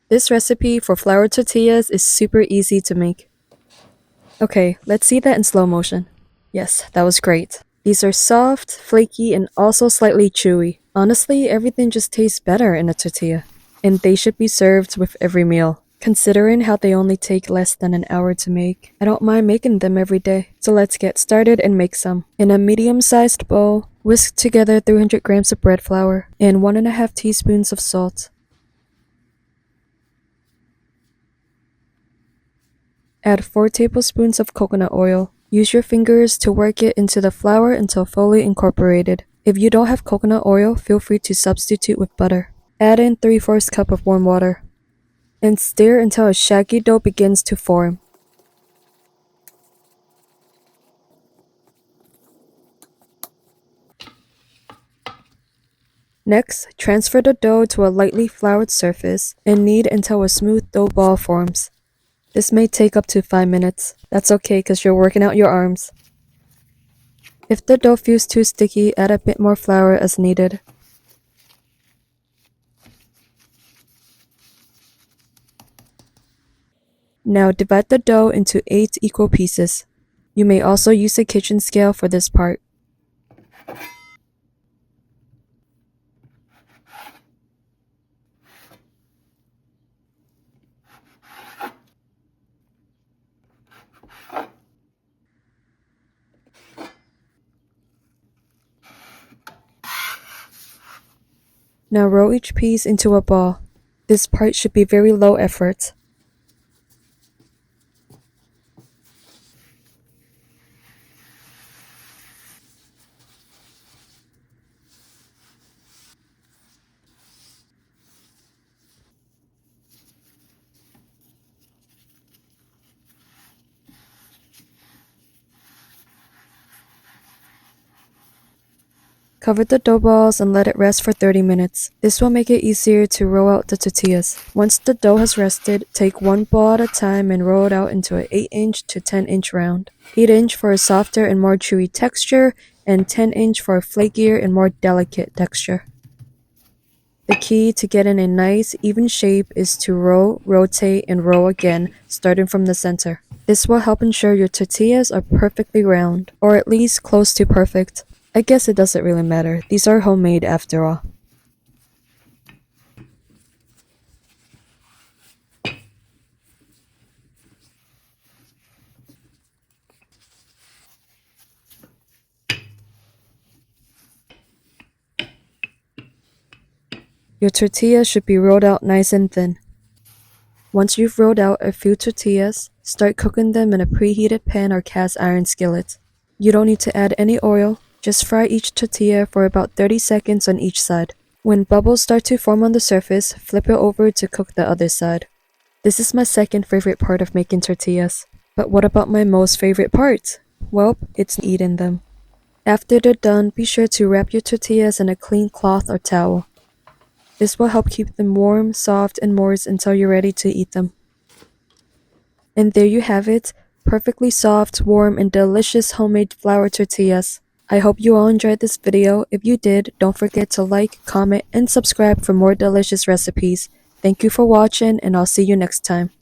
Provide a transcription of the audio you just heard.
This recipe for flour tortillas is super easy to make. Okay, let's see that in slow motion. Yes, that was great. These are soft, flaky, and also slightly chewy. Honestly, everything just tastes better in a tortilla. And they should be served with every meal. Considering how they only take less than an hour to make, I don't mind making them every day. So let's get started and make some. In a medium-sized bowl, whisk together 300 grams of bread flour and 1.5 teaspoons of salt. Add 4 tablespoons of coconut oil. Use your fingers to work it into the flour until fully incorporated. If you don't have coconut oil, feel free to substitute with butter. Add in 3/4 cup of warm water and stir until a shaggy dough begins to form. Next, transfer the dough to a lightly floured surface and knead until a smooth dough ball forms. This may take up to 5 minutes. That's okay because you're working out your arms. If the dough feels too sticky, add a bit more flour as needed. Now divide the dough into 8 equal pieces. You may also use a kitchen scale for this part. Now roll each piece into a ball. This part should be very low effort. Cover the dough balls and let it rest for 30 minutes. This will make it easier to roll out the tortillas. Once the dough has rested, take one ball at a time and roll it out into an 8-inch to 10-inch round. 8-inch for a softer and more chewy texture, and 10-inch for a flakier and more delicate texture. The key to getting a nice, even shape is to roll, rotate, and roll again, starting from the center. This will help ensure your tortillas are perfectly round, or at least close to perfect. I guess it doesn't really matter. These are homemade after all. Your tortilla should be rolled out nice and thin. Once you've rolled out a few tortillas, start cooking them in a preheated pan or cast iron skillet. You don't need to add any oil. Just fry each tortilla for about 30 seconds on each side. When bubbles start to form on the surface, flip it over to cook the other side. This is my second favorite part of making tortillas. But what about my most favorite part? Well, it's eating them. After they're done, be sure to wrap your tortillas in a clean cloth or towel. This will help keep them warm, soft, and moist until you're ready to eat them. And there you have it, perfectly soft, warm, and delicious homemade flour tortillas. I hope you all enjoyed this video. If you did, don't forget to like, comment, and subscribe for more delicious recipes. Thank you for watching, and I'll see you next time.